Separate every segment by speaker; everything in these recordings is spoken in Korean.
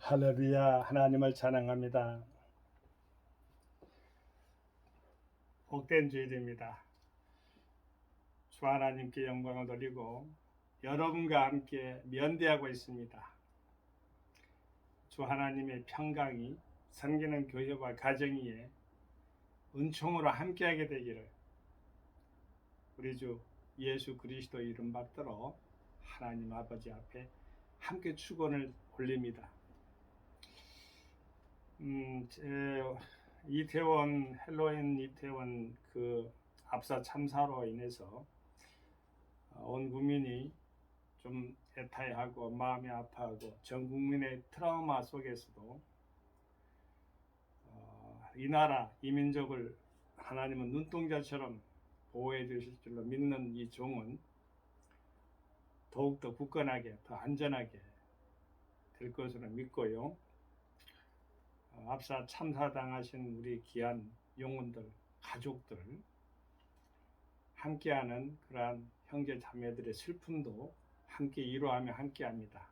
Speaker 1: 할렐루야, 하나님을 찬양합니다. 복된 주일입니다. 주 하나님께 영광을 돌리고 여러분과 함께 면대하고 있습니다. 주 하나님의 평강이 섬기는 교회와 가정 위에 은총으로 함께하게 되기를 우리 주 예수 그리스도 이름 받들어 하나님 아버지 앞에 함께 축원을 올립니다. 이태원 헬로윈 이태원 그 압사 참사로 인해서 온 국민이 좀 애타해하고 마음이 아파하고 전 국민의 트라우마 속에서도 이 나라 이 민족을 하나님은 눈동자처럼 보호해 주실 줄로 믿는 이 종은 더욱더 굳건하게 더 안전하게 될 것으로 믿고요. 압사 참사당하신 우리 귀한 영혼들, 가족들 함께하는 그러한 형제 자매들의 슬픔도 함께 위로하며 함께합니다.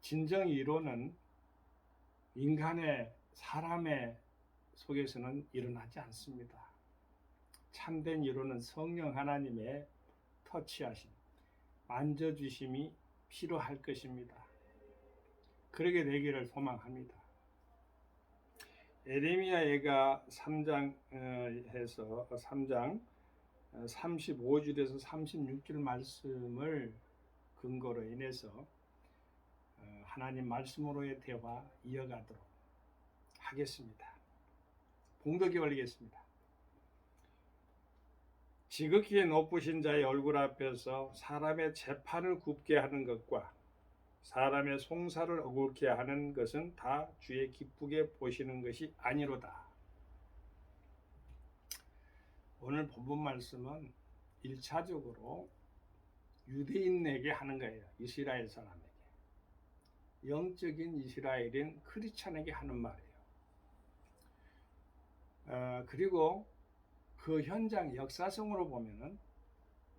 Speaker 1: 진정 위로는 인간의 사람의 속에서는 일어나지 않습니다. 참된 위로는 성령 하나님의 터치하심, 만져주심이 필요할 것입니다. 그러게 되기를 소망합니다. 에레미야가 3장에서 3장 35절에서 36절 말씀을 근거로 인해서 하나님 말씀으로의 대화 이어가도록 하겠습니다. 봉독이 올리겠습니다. 지극히 높으신 자의 얼굴 앞에서 사람의 재판을 굽게 하는 것과 사람의 송사를 억울케 하는 것은 다 주의 기쁘게 보시는 것이 아니로다. 오늘 본문 말씀은 1차적으로 유대인에게 하는 거예요. 이스라엘 사람에게. 영적인 이스라엘인 크리스찬에게 하는 말이에요. 그리고 그 현장 역사성으로 보면은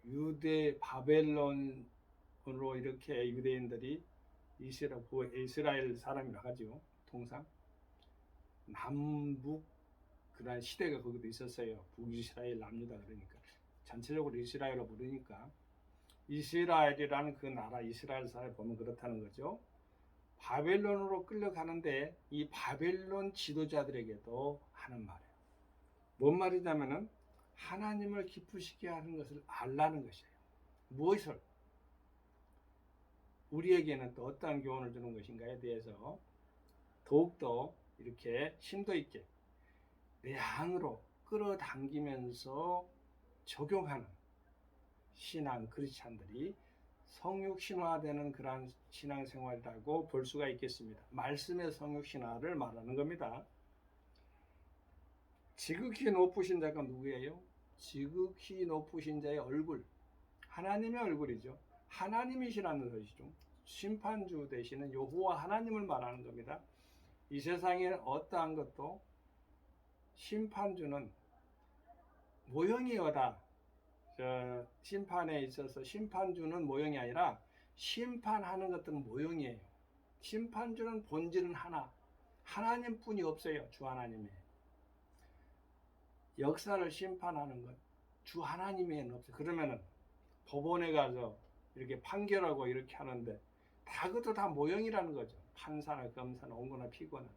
Speaker 1: 유대 바벨론으로 이렇게 유대인들이 이스라엘 사람이라 하죠. 통상 남북 그런 시대가 거기도 있었어요. 북이스라엘 남유다 그러니까 전체적으로 이스라엘로 부르니까 이스라엘이라는 그 나라 이스라엘 사회 보면 그렇다는 거죠. 바벨론으로 끌려가는데 이 바벨론 지도자들에게도 하는 말이에요. 뭔 말이냐면은 하나님을 기쁘시게 하는 것을 알라는 것이에요. 무엇을? 우리에게는 또 어떠한 교훈을 주는 것인가에 대해서 더욱더 이렇게 심도 있게 내 안으로 끌어당기면서 적용하는 신앙 크리스찬들이 성육신화되는 그러한 신앙생활이라고 볼 수가 있겠습니다. 말씀의 성육신화를 말하는 겁니다. 지극히 높으신 자가 누구예요? 지극히 높으신 자의 얼굴, 하나님의 얼굴이죠. 하나님이시라는 것이죠. 심판주 되시는 여호와 하나님을 말하는 겁니다. 이 세상에 어떠한 것도 심판주는 모형이어다. 심판에 있어서 심판주는 모형이 아니라 심판하는 것들은 모형이에요. 심판주는 본질은 하나, 하나님뿐이 없어요. 주 하나님의 역사를 심판하는 것 주 하나님에는 없어요. 그러면은 법원에 가서 이렇게 판결하고 이렇게 하는데 다 그것도 다 모형이라는 거죠. 판사나 검사나 온거나 피고나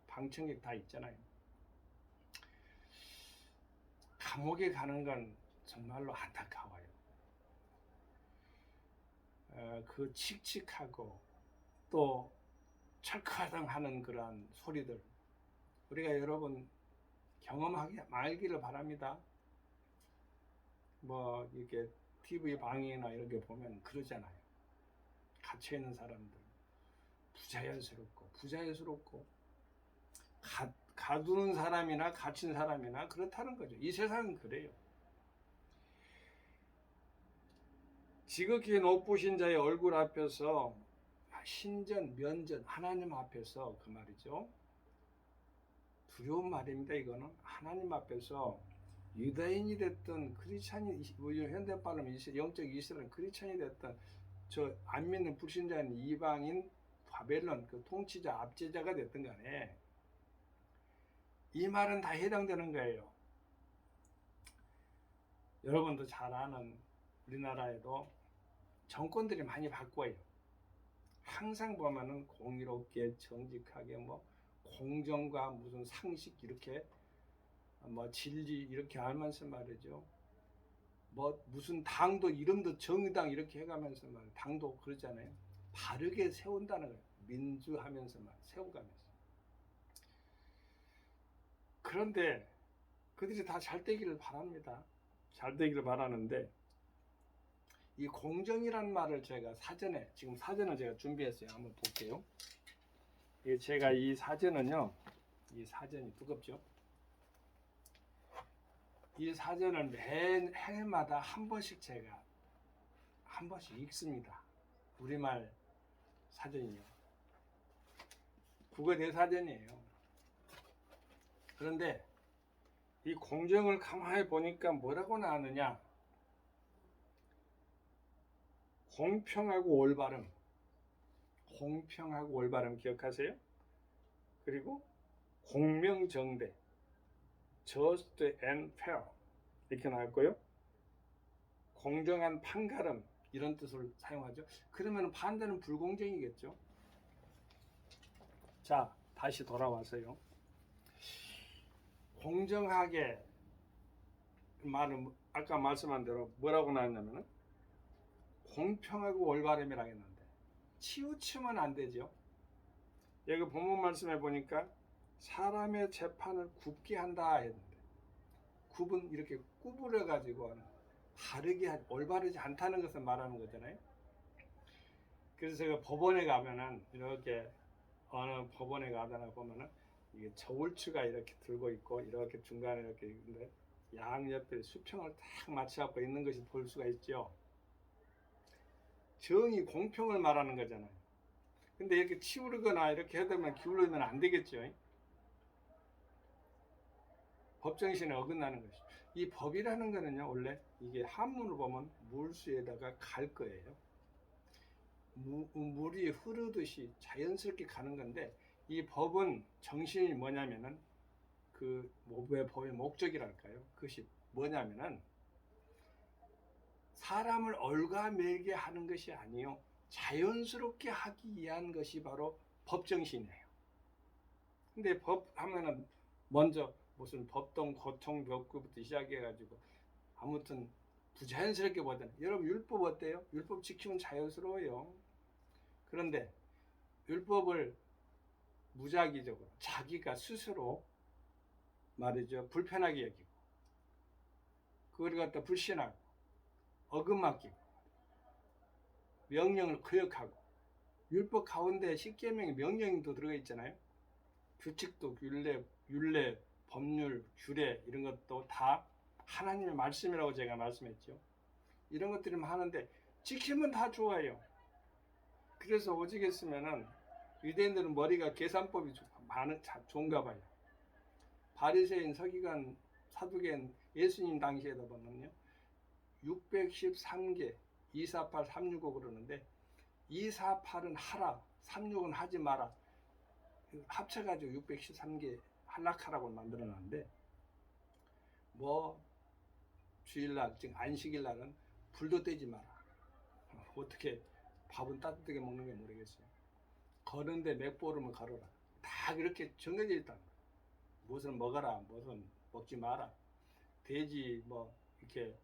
Speaker 1: 방청객 다 있잖아요. 감옥에 가는 건 정말로 안타까워요. 그 칙칙하고 또 철커덩하는 그러한 소리들 우리가 여러분 경험하게 말기를 바랍니다. 뭐 이렇게 TV 방이나 이런 게 보면 그러잖아요. 갇혀 있는 사람들 부자연스럽고 가두는 사람이나 갇힌 사람이나 그렇다는 거죠. 이 세상은 그래요. 지극히 높으신 자의 얼굴 앞에서 신전, 면전, 하나님 앞에서 그 말이죠. 두려운 말입니다. 이거는 하나님 앞에서 유대인이 됐든 크리스찬이 현대말로 영적 이스라엘 크리스찬이 됐든 저 안 믿는 불신자인 이방인 바벨론 그 통치자 압제자가 됐던 간에 이 말은 다 해당되는 거예요. 여러분도 잘 아는 우리나라에도 정권들이 많이 바꿔요. 항상 보면은 공의롭게 정직하게 뭐 공정과 무슨 상식 이렇게 뭐 진리 이렇게 하면서 말이죠. 뭐 무슨 당도 이름도 정의당 이렇게 해가면서 말 당도 그러잖아요. 바르게 세운다는 거예요. 민주하면서 말 세워가면서. 그런데 그들이 다 잘 되기를 바랍니다. 잘 되기를 바라는데 이 공정이란 말을 제가 사전에 지금 사전을 제가 준비했어요. 한번 볼게요. 제가 이 사전은요. 이 사전이 두껍죠. 이 사전을 매 해마다 한 번씩 제가 한 번씩 읽습니다. 우리말 사전이요. 국어 대사전이에요. 그런데 이 공정을 가만히 보니까 뭐라고 나왔느냐? 공평하고 올바름. 공평하고 올바름 기억하세요? 그리고 공명정대. just and fair. 이렇게 나왔고요. 공정한 판가름. 이런 뜻을 사용하죠. 그러면 반대는 불공정이겠죠. 자, 다시 돌아와서요. 공정하게 말은 아까 말씀한 대로 뭐라고 나왔냐면은 공평하고 올바름이라고 했는데 치우치면 안 되죠. 여기 본문 말씀해 보니까 사람의 재판을 굽게 한다 했는데 굽은 이렇게 구부려 가지고 하는 바르게 올바르지 않다는 것을 말하는 거잖아요. 그래서 제가 법원에 가면은 이렇게 어느 법원에 가다가 보면은 이게 저울추가 이렇게 들고 있고 이렇게 중간에 이렇게 있는데 양옆에 수평을 딱 맞춰갖고 있는 것이 볼 수가 있죠. 정의, 공평을 말하는 거잖아요. 근데 이렇게 치우르거나 이렇게 해두면 기울이면 안 되겠죠. 법정신에 어긋나는 것이죠. 이 법이라는 거는요, 원래 이게 한문으로 보면 물수에다가 갈 거예요. 물이 흐르듯이 자연스럽게 가는 건데 이 법은 정신이 뭐냐면은 그 왜 법의 목적이랄까요? 그것이 뭐냐면은 사람을 얽어매게 하는 것이 아니요 자연스럽게 하기 위한 것이 바로 법정신이에요. 근데 법 하면은 먼저 무슨 법동, 고통, 벽구부터 시작해가지고 아무튼 부자연스럽게 보잖아요. 여러분 율법 어때요? 율법 지키면 자연스러워요. 그런데 율법을 무작위적으로 자기가 스스로 말이죠 불편하게 여기고 그걸 갖다 불신하고 어긋맞기고 명령을 거역하고 율법 가운데 십계명의 명령이 또 들어가 있잖아요. 규칙도 율례, 법률, 규례 이런 것도 다 하나님의 말씀이라고 제가 말씀했죠. 이런 것들이 하는데 지키면 다 좋아요. 그래서 오직 했으면은 유대인들은 머리가 계산법이 좋은가 봐요. 바리새인, 서기관, 사두개인 예수님 당시에도 보면요. 613개 248, 365 그러는데 248은 하라, 365는 하지 마라. 합쳐가지고 613개 할락하라고 만들어놨는데 뭐 주일날, 즉 안식일날은 불도 떼지 마라. 어떻게 밥은 따뜻하게 먹는 게 모르겠어요. 거는데 맥보름을 가로라. 다 그렇게 정해져 있다. 무엇을 먹어라, 무엇은 먹지 마라. 돼지 뭐 이렇게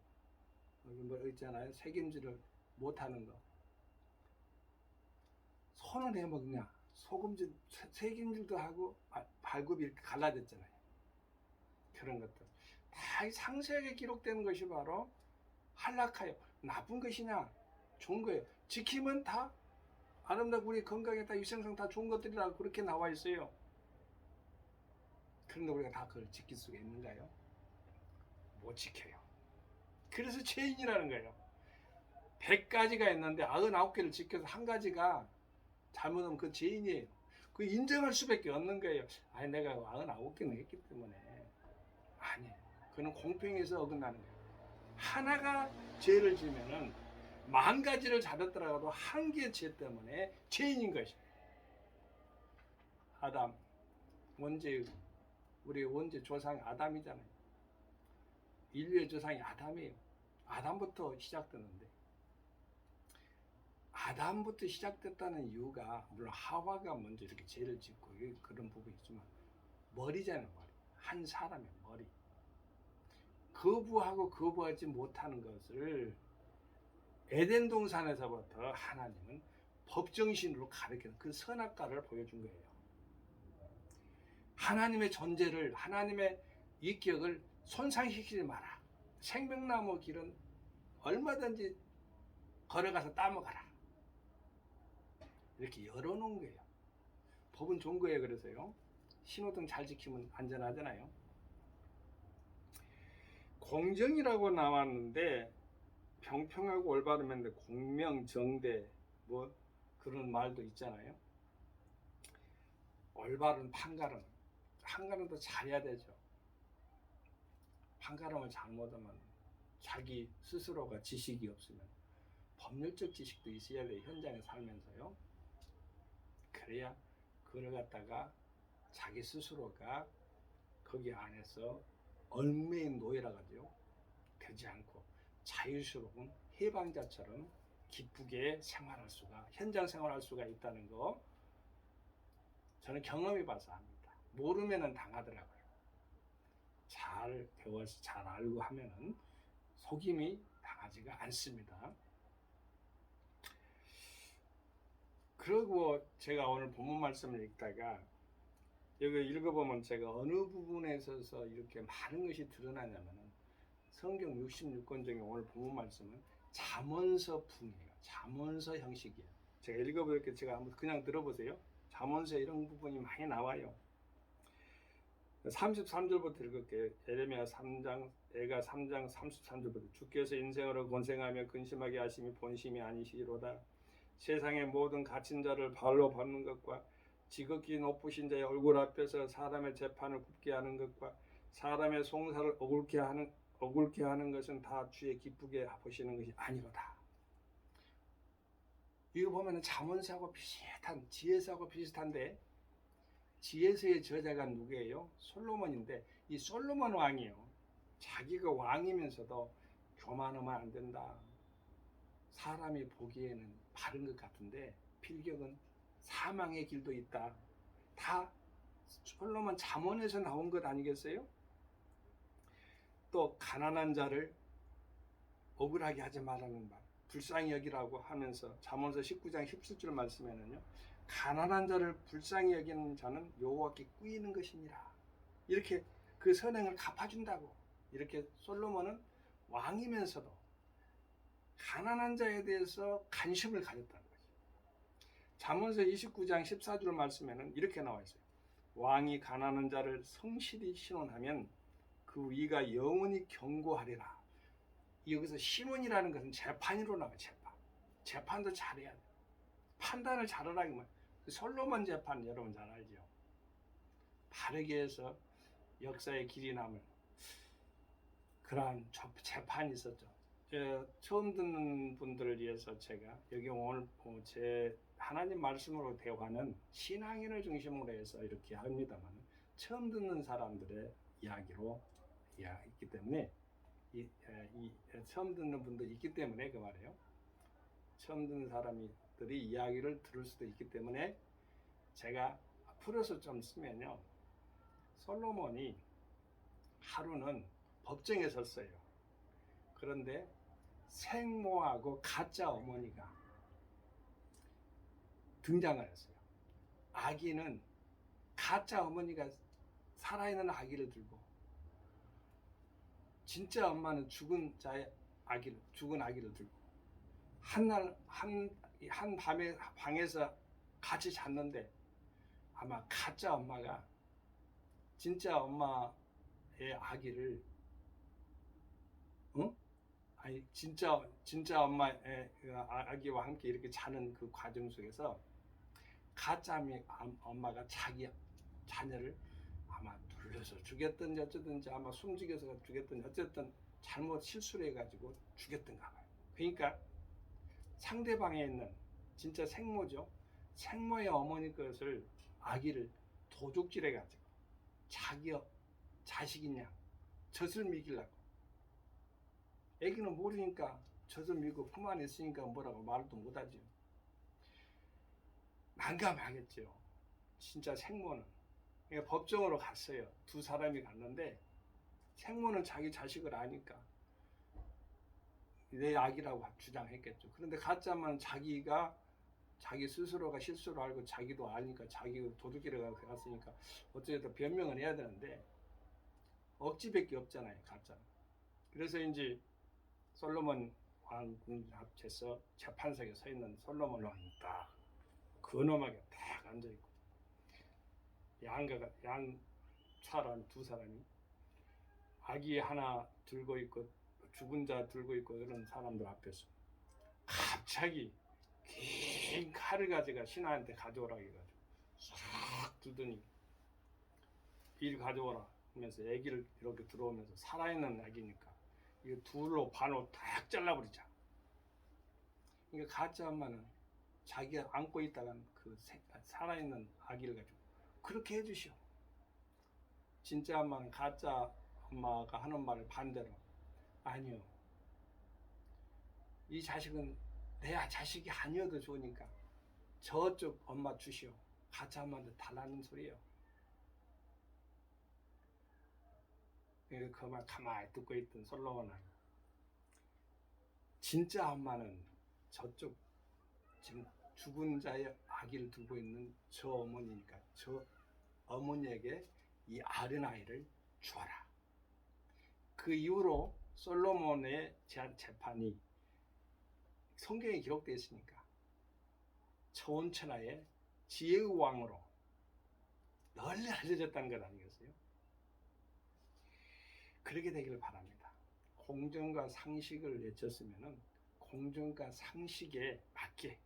Speaker 1: 뭐 있잖아요. 색임질을 못하는 거. 손은 해 먹냐? 소금질, 색임질도 하고 발굽이 이렇게 갈라졌잖아요. 그런 것들 다 상세하게 기록되는 것이 바로 할락하여 나쁜 것이냐 좋은 거예요. 지키면 다 아름답고 우리 건강에 다 위생상 다 좋은 것들이라고 그렇게 나와 있어요. 그런데 우리가 다 그걸 지킬 수가 있는가요? 못 지켜요. 그래서 죄인이라는 거예요. 100가지가 있는데 99개를 지켜서 한 가지가 잘못하면 그 죄인이에요. 그 인정할 수밖에 없는 거예요. 아니 내가 99개는 했기 때문에. 아니 그는 공평해서 어긋나는 거예요. 하나가 죄를 지면은 10,000가지를 잡았더라도 한 개의 죄 때문에 죄인인 것이에요. 아담, 원죄, 우리 원죄 조상이 아담이잖아요. 인류의 조상이 아담이에요. 아담부터 시작되는데, 아담부터 시작됐다는 이유가 물론 하와가 먼저 이렇게 죄를 짓고 그런 부분이 있지만 머리잖아요. 머리. 한 사람의 머리. 거부하고 거부하지 못하는 것을 에덴 동산에서부터 하나님은 법정신으로 가르치는 그 선악과를 보여준 거예요. 하나님의 존재를, 하나님의 인격을 손상시키지 마라. 생명나무 길은 얼마든지 걸어가서 따먹어라. 이렇게 열어놓은 거예요. 법은 좋은 거예요. 그래서요. 신호등 잘 지키면 안전하잖아요. 공정이라고 나왔는데 평평하고 올바르면 공명정대 뭐 그런 말도 있잖아요. 올바른 판가름. 판가름도 잘해야 되죠. 판가름을 잘못하면 자기 스스로가 지식이 없으면 법률적 지식도 있어야 돼요. 현장에 살면서요. 그래야 그걸 갖다가 자기 스스로가 거기 안에서 얽매인 노예라 가지고 되지 않고 자유스러운 해방자처럼 기쁘게 생활할 수가, 현장 생활할 수가 있다는 거 저는 경험해 봐서 합니다. 모르면은 당하더라고요. 잘 배워서 잘 알고 하면은 속임이 당하지가 않습니다. 그리고 제가 오늘 본문 말씀을 읽다가 여기 읽어보면 제가 어느 부분에 있어서 이렇게 많은 것이 드러나냐면은 성경 66권 중에 오늘 본문 말씀은 잠언서풍이에요. 잠언서 형식이에요. 제가 읽어볼게요. 제가 한번 그냥 들어보세요. 잠언서 이런 부분이 많이 나와요. 33절부터 읽을게요. 에레미야 3장, 애가 3장 33절부터 주께서 인생으로 권생하며 근심하게 하심이 본심이 아니시로다. 세상의 모든 갇힌 자를 발로 밟는 것과 지극히 높으신 자의 얼굴 앞에서 사람의 재판을 굽게 하는 것과 사람의 송사를 억울케 하는 것은 다 주의 기쁘게 보시는 것이 아니로다. 이거 보면 잠언서하고 비슷한, 지혜서하고 비슷한데 지혜서의 저자가 누구예요? 솔로몬인데 이 솔로몬 왕이요. 자기가 왕이면서도 교만하면 안 된다. 사람이 보기에는 바른 것 같은데 필경은 사망의 길도 있다. 다 솔로몬 잠언에서 나온 것 아니겠어요? 또 가난한 자를 억울하게 하지 말라는 말, 불쌍히 여기라고 하면서 잠언서 19장 17절 말씀에는요. 가난한 자를 불쌍히 여기는 자는 여호와께 꾸이는 것이니라. 이렇게 그 선행을 갚아준다고. 이렇게 솔로몬은 왕이면서도 가난한 자에 대해서 관심을 가졌다는 거죠. 잠언서 29장 14절 말씀에는 이렇게 나와 있어요. 왕이 가난한 자를 성실히 신원하면 그 위가 영원히 견고하리라. 여기서 신원이라는 것은 재판으로 나와요. 재판도 잘해야 돼요. 판단을 잘하라고. 솔로몬 재판 여러분 잘 알죠. 바르게 해서 역사의 길이 남을 그러한 재판이 있었죠. 처음 듣는 분들을 위해서 제가 여기 오늘 제 하나님 말씀으로 대화는 신앙인을 중심으로 해서 이렇게 합니다만 처음 듣는 사람들의 이야기로 있기 때문에 처음 듣는 분들이 있기 때문에 그 말이에요. 처음 듣는 사람들이 이야기를 들을 수도 있기 때문에 제가 풀어서 좀 쓰면요. 솔로몬이 하루는 법정에 섰어요. 그런데 생모하고 가짜 어머니가 등장을 했어요. 아기는 가짜 어머니가 살아있는 아기를 들고 진짜 엄마는 죽은 아기를 들고 한 밤에 방에서 같이 잤는데 아마 가짜 엄마가 진짜 엄마의 아기를 진짜 엄마의 아기와 함께 이렇게 자는 그 과정 속에서 가짜 엄마가 자기 자녀를 아마 눌러서 죽였든지 어쩌든지 아마 숨죽여서 죽였든지 어쨌든 잘못 실수를 해가지고 죽였던가 봐요. 그러니까 상대방에 있는 진짜 생모죠. 생모의 어머니 것을 아기를 도둑질해가지고 자기 자식이냐 젖을 먹이려고. 애기는 모르니까 젖을 먹이고 품 안에 있으니까 뭐라고 말도 못하죠. 난감하겠죠. 진짜 생모는. 그러니까 법정으로 갔어요. 두 사람이 갔는데 생모는 자기 자식을 아니까 내 아기라고 주장했겠죠. 그런데 가짜만 자기가 자기 스스로가 실수를 알고 자기도 아니까 자기 도둑질에 갔으니까 어쨌든 변명을 해야 되는데 억지밖에 없잖아요. 가짜. 그래서 이제 솔로몬 왕궁 앞에서 재판석에 서 있는 솔로몬 왕이 딱 근엄하게 딱 앉아 있고 양차란 두 사람이 아기 하나 들고 있고 죽은 자 들고 있고 그런 사람들 앞에서 갑자기 긴 칼을 가져가 신하한테 가져오라 해가지고 싹 두더니 일 가져오라 하면서 애기를 이렇게 들어오면서 살아있는 아기니까 이거 둘로 반으로 딱 잘라버리자. 그러니까 가짜 엄마는 자기가 안고 있다간 그 살아있는 아기를 가지고 그렇게 해주시오. 진짜 엄마는 가짜 엄마가 하는 말을 반대로 아니요. 이 자식은 내 자식이 아니어도 좋으니까 저쪽 엄마 주시오. 가짜 엄마한테 달라는 소리예요. 그 말 가만히 듣고 있던 솔로몬은 진짜 엄마는 저쪽 지금 죽은 자의 아기를 두고 있는 저 어머니니까 저 어머니에게 이 어린아이를 주어라. 그 이후로 솔로몬의 재판이 성경에 기록되어 있으니까 천하의 지혜의 왕으로 널리 알려졌다는 것 아니겠어요? 그렇게 되기를 바랍니다. 공정과 상식을 외쳤으면 공정과 상식에 맞게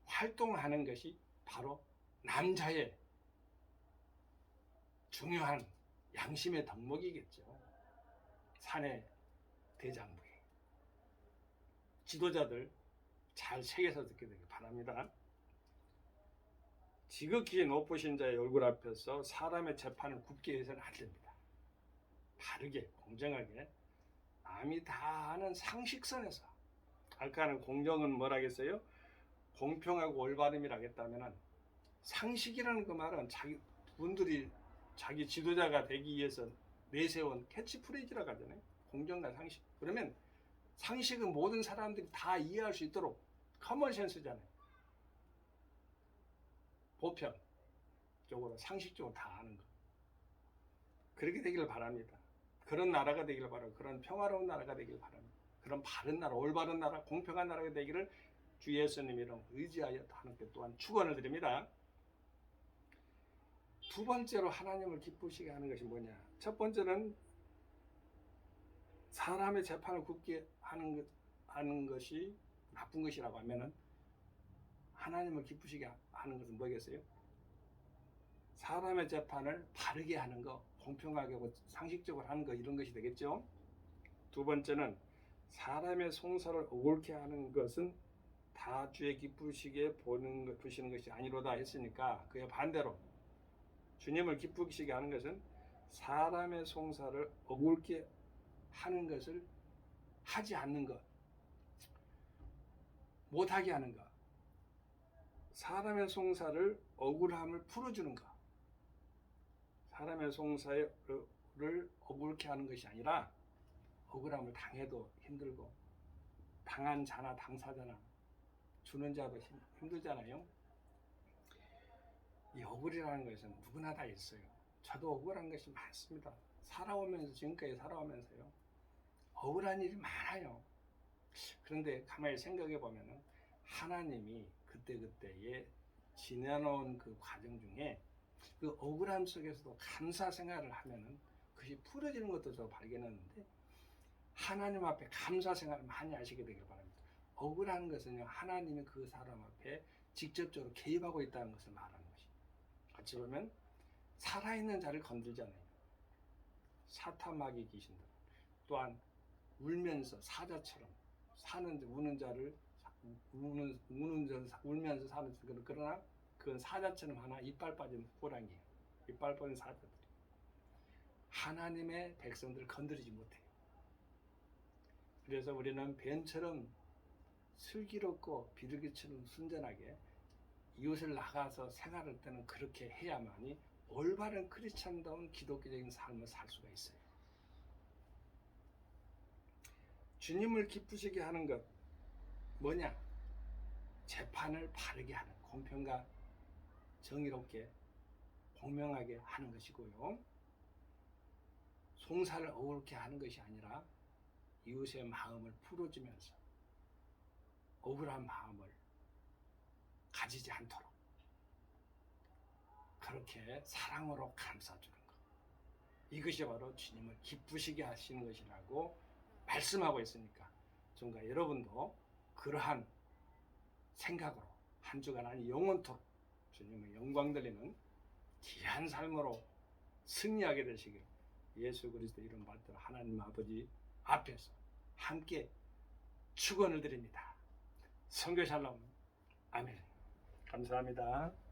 Speaker 1: 활동하는 것이 바로 남자의 중요한 양심의 덕목이겠죠. 사내 대장부에 지도자들 잘 새겨서 듣게 되길 바랍니다. 지극히 높으신 자의 얼굴 앞에서 사람의 재판을 굽게 해서는 안 됩니다. 바르게 공정하게 남이 다 아는 상식선에서 아까는 공정은 뭐라겠어요? 공평하고 올바름이라 했다면 상식이라는 그 말은 자기 분들이 자기 지도자가 되기 위해서 내세운 캐치프레이즈라고 하잖아요. 공정과 상식. 그러면 상식은 모든 사람들이 다 이해할 수 있도록 커먼센스잖아요. 보편적으로 상식적으로 다 아는 거. 그렇게 되기를 바랍니다. 그런 나라가 되기를 바라고 그런 평화로운 나라가 되기를 바랍니다. 그런 바른 나라, 올바른 나라, 공평한 나라가 되기를 주 예수님 이름 의지하여 하나님께 또한 축원을 드립니다. 두 번째로 하나님을 기쁘시게 하는 것이 뭐냐? 첫 번째는 사람의 재판을 굽게 하는 것이 나쁜 것이라고 하면은 하나님을 기쁘시게 하는 것은 뭐겠어요? 사람의 재판을 바르게 하는 것, 공평하게 상식적으로 하는 것 이런 것이 되겠죠. 두 번째는 사람의 송사를 옳게 하는 것은 다 주의 기쁘시게 보시는 것이 아니로다 했으니까 그의 반대로 주님을 기쁘시게 하는 것은 사람의 송사를 억울게 하는 것을 하지 않는 것, 못하게 하는 것, 사람의 송사를 억울함을 풀어주는 것, 사람의 송사를 억울케 하는 것이 아니라 억울함을 당해도 힘들고 당한 자나 당사자나 주는 자도 힘들잖아요. 이 억울이라는 것은 누구나 다 있어요. 저도 억울한 것이 많습니다. 살아오면서 지금까지 살아오면서요. 억울한 일이 많아요. 그런데 가만히 생각해 보면 하나님이 그때그때에 지내놓은 그 과정 중에 그 억울함 속에서도 감사 생활을 하면은 그것이 풀어지는 것도 저 발견했는데 하나님 앞에 감사 생활을 많이 하시게 되길 바랍니다. 억울한 것은요 하나님이 그 사람 앞에 직접적으로 개입하고 있다는 것을 말하는 것이. 같이 보면 살아있는 자를 건들잖아요. 사탄 마귀 귀신들 또한 울면서 사자처럼 사는 우는 자를 울면서 사는 그러나 그건 사자처럼 하나 이빨 빠진 호랑이에요. 이빨 뻔 사자들이 하나님의 백성들을 건드리지 못해요. 그래서 우리는 뱀처럼 슬기롭고 비둘기처럼 순전하게 이웃을 나가서 생활할 때는 그렇게 해야만이 올바른 크리스찬다운 기독교적인 삶을 살 수가 있어요. 주님을 기쁘시게 하는 것 뭐냐? 재판을 바르게 하는, 공평과 정의롭게 공명하게 하는 것이고요. 송사를 어울게 하는 것이 아니라 이웃의 마음을 풀어주면서 억울한 마음을 가지지 않도록 그렇게 사랑으로 감싸주는 것. 이것이 바로 주님을 기쁘시게 하시는 것이라고 말씀하고 있으니까 저와 여러분도 그러한 생각으로 한 주간 아니 영원토록 주님의 영광 돌리는 귀한 삶으로 승리하게 되시길 예수 그리스도 이름 받들어 하나님 아버지 앞에서 함께 축원을 드립니다. 선교 샬롬. 아멘. 감사합니다.